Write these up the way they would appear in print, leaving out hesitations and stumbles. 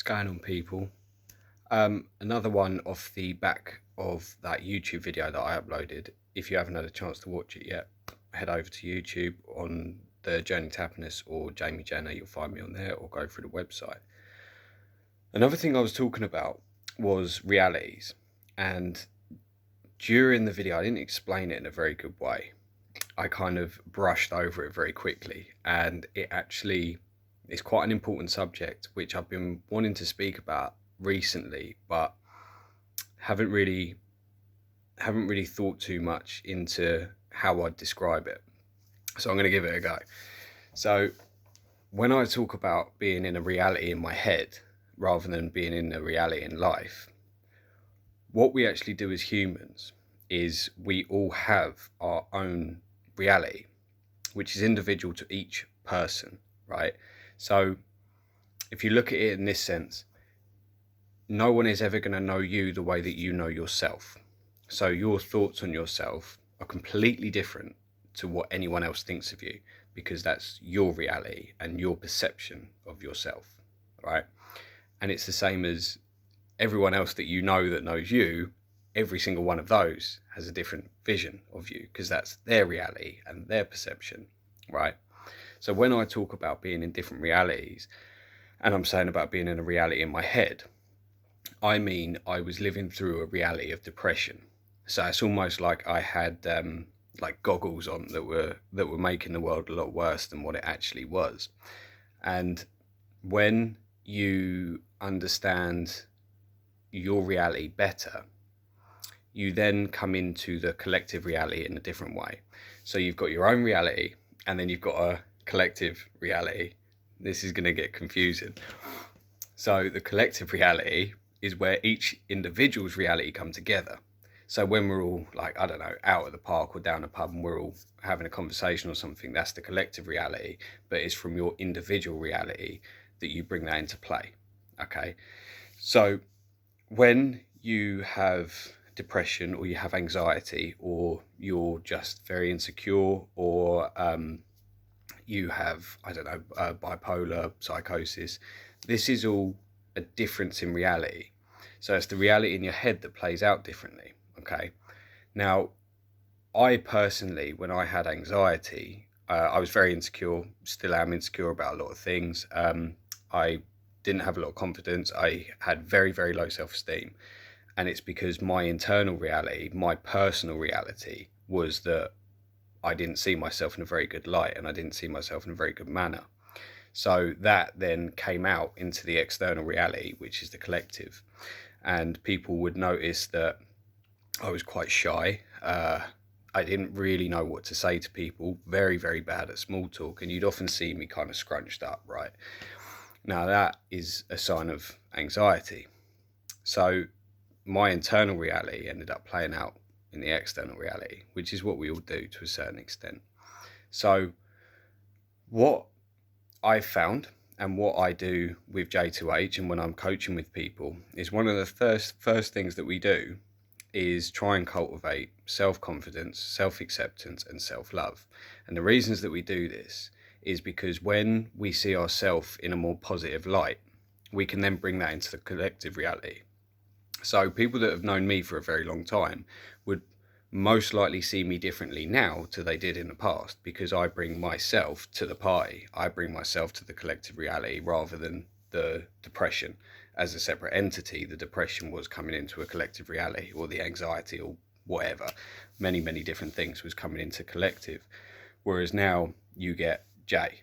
going on, people? Another one off the back of that YouTube video that I uploaded. If you haven't had a chance to watch it yet, head over to YouTube on the Journey to Happiness or Jamie Jenner. You'll find me on there, or go through the website. Another thing I was talking about was realities, and during the video I didn't explain it in a very good way. I kind of brushed over it very quickly, and it actually is quite an important subject which I've been wanting to speak about recently, but haven't really thought too much into how I'd describe it. So I'm going to give it a go. So when I talk about being in a reality in my head rather than being in a reality in life, what we actually do as humans is we all have our own reality, which is individual to each person, right? So if you look at it in this sense, no one is ever going to know you the way that you know yourself. So your thoughts on yourself are completely different to what anyone else thinks of you, because that's your reality and your perception of yourself, right? And it's the same as everyone else that you know that knows you. Every single one of those has a different vision of you, because that's their reality and their perception, right? So when I talk about being in different realities, and I'm saying about being in a reality in my head, I mean I was living through a reality of depression. So it's almost like I had like goggles on that were making the world a lot worse than what it actually was. And when you understand your reality better, you then come into the collective reality in a different way. So you've got your own reality, and then you've got a collective reality. This is going to get confusing. So the collective reality is where each individual's reality come together. So when we're all, like, I don't know, out at the park or down a pub and we're all having a conversation or something, that's the collective reality, but it's from your individual reality that you bring that into play. Okay. So when you have depression, or you have anxiety, or you're just very insecure, or you have, I don't know, bipolar, psychosis, this is all a difference in reality. So it's the reality in your head that plays out differently. Okay. Now, I personally, when I had anxiety, I was very insecure, still am insecure about a lot of things. I didn't have a lot of confidence. I had very, very low self-esteem. And it's because my internal reality, my personal reality, was that I didn't see myself in a very good light, and I didn't see myself in a very good manner. So that then came out into the external reality, which is the collective. And people would notice that I was quite shy. I didn't really know what to say to people, very, very bad at small talk. And you'd often see me kind of scrunched up, right? Now that is a sign of anxiety. So my internal reality ended up playing out in the external reality, which is what we all do to a certain extent. So what I found, and what I do with J2H and when I'm coaching with people, is one of the first things that we do is try and cultivate self-confidence, self-acceptance, and self-love. And the reasons that we do this is because when we see ourselves in a more positive light, we can then bring that into the collective reality. So people that have known me for a very long time would most likely see me differently now to they did in the past, because I bring myself to the party. I bring myself to the collective reality rather than the depression as a separate entity. The depression was coming into a collective reality, or the anxiety, or whatever, many, many different things was coming into collective. Whereas now you get Jay.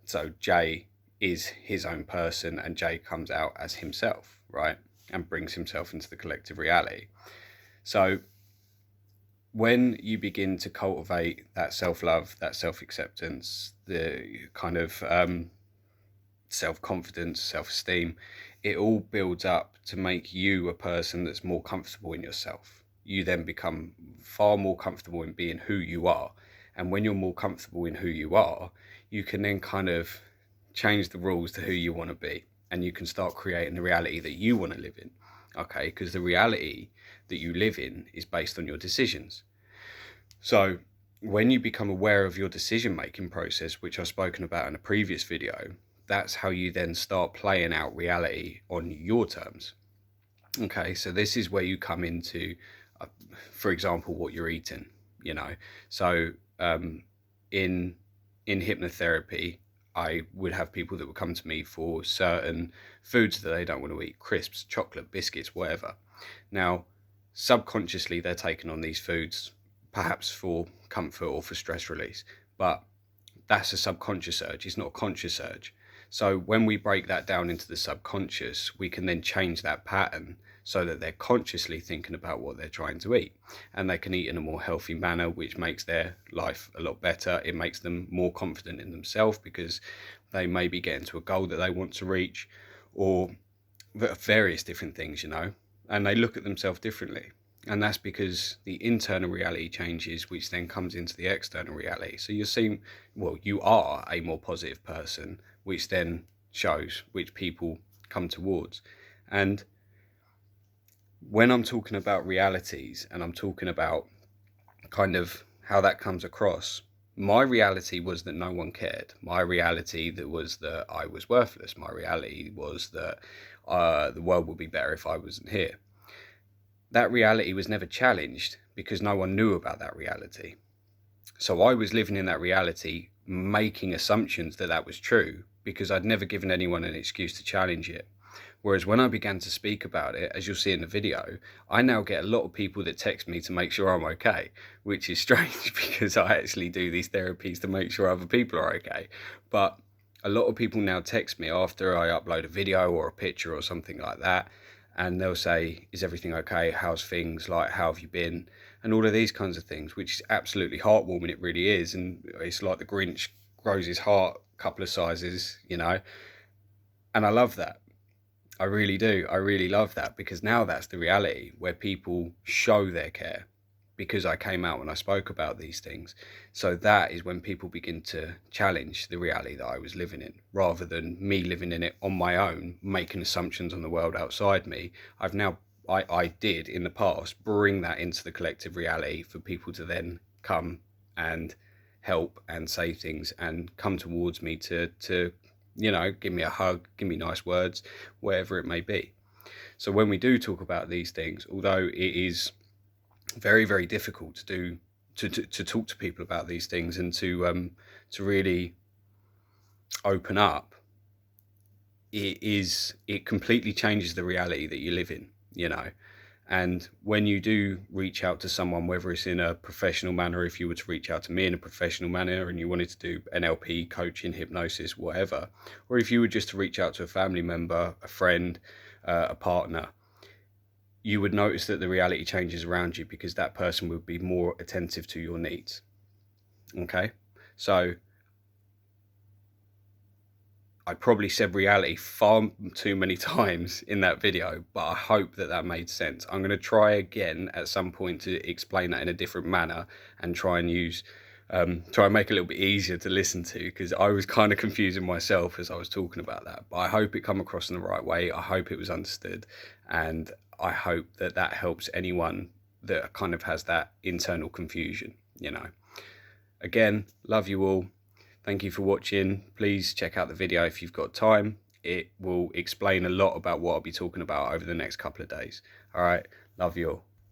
So Jay is his own person, and Jay comes out as himself, right? And brings himself into the collective reality. So when you begin to cultivate that self-love, that self-acceptance, the kind of self-confidence, self-esteem, it all builds up to make you a person that's more comfortable in yourself. You then become far more comfortable in being who you are. And when you're more comfortable in who you are, you can then kind of change the rules to who you want to be. And you can start creating the reality that you want to live in. Okay, because the reality that you live in is based on your decisions. So when you become aware of your decision-making process, which I've spoken about in a previous video, that's how you then start playing out reality on your terms. Okay, so this is where you come into, for example, what you're eating, you know. So in hypnotherapy, I would have people that would come to me for certain foods that they don't want to eat: crisps, chocolate, biscuits, whatever. Now, subconsciously, they're taking on these foods, perhaps for comfort or for stress release, but that's a subconscious urge. It's not a conscious urge. So when we break that down into the subconscious, we can then change that pattern so that they're consciously thinking about what they're trying to eat, and they can eat in a more healthy manner, which makes their life a lot better. It makes them more confident in themselves because they may be getting to a goal that they want to reach, or various different things, you know, and they look at themselves differently. And that's because the internal reality changes, which then comes into the external reality. So you're seeing, well, you are a more positive person, which then shows, which people come towards. And when I'm talking about realities and I'm talking about kind of how that comes across, my reality was that no one cared. My reality that was that I was worthless. My reality was that the world would be better if I wasn't here. That reality was never challenged because no one knew about that reality. So I was living in that reality, making assumptions that that was true because I'd never given anyone an excuse to challenge it. Whereas when I began to speak about it, as you'll see in the video, I now get a lot of people that text me to make sure I'm okay, which is strange because I actually do these therapies to make sure other people are okay. But a lot of people now text me after I upload a video or a picture or something like that, and they'll say, is everything okay? How's things? Like, how have you been? And all of these kinds of things, which is absolutely heartwarming. It really is. And it's like the Grinch grows his heart a couple of sizes, you know, and I love that. I really do. I really love that because now that's the reality where people show their care because I came out when I spoke about these things. So that is when people begin to challenge the reality that I was living in rather than me living in it on my own, making assumptions on the world outside me. I did in the past bring that into the collective reality for people to then come and help and say things and come towards me to you know, give me a hug, give me nice words, whatever it may be. So when we do talk about these things, although it is very, very difficult to do, to talk to people about these things and to really open up, it completely changes the reality that you live in, you know. And when you do reach out to someone, whether it's in a professional manner, if you were to reach out to me in a professional manner and you wanted to do NLP, coaching, hypnosis, whatever, or if you were just to reach out to a family member, a friend, a partner, you would notice that the reality changes around you because that person would be more attentive to your needs. Okay? So I probably said reality far too many times in that video, but I hope that that made sense. I'm going to try again at some point to explain that in a different manner and try and try and make it a little bit easier to listen to because I was kind of confusing myself as I was talking about that. But I hope it come across in the right way. I hope it was understood, and I hope that that helps anyone that kind of has that internal confusion, you know. Again, love you all. Thank you for watching. Please check out the video if you've got time. It will explain a lot about what I'll be talking about over the next couple of days. All right, love you all.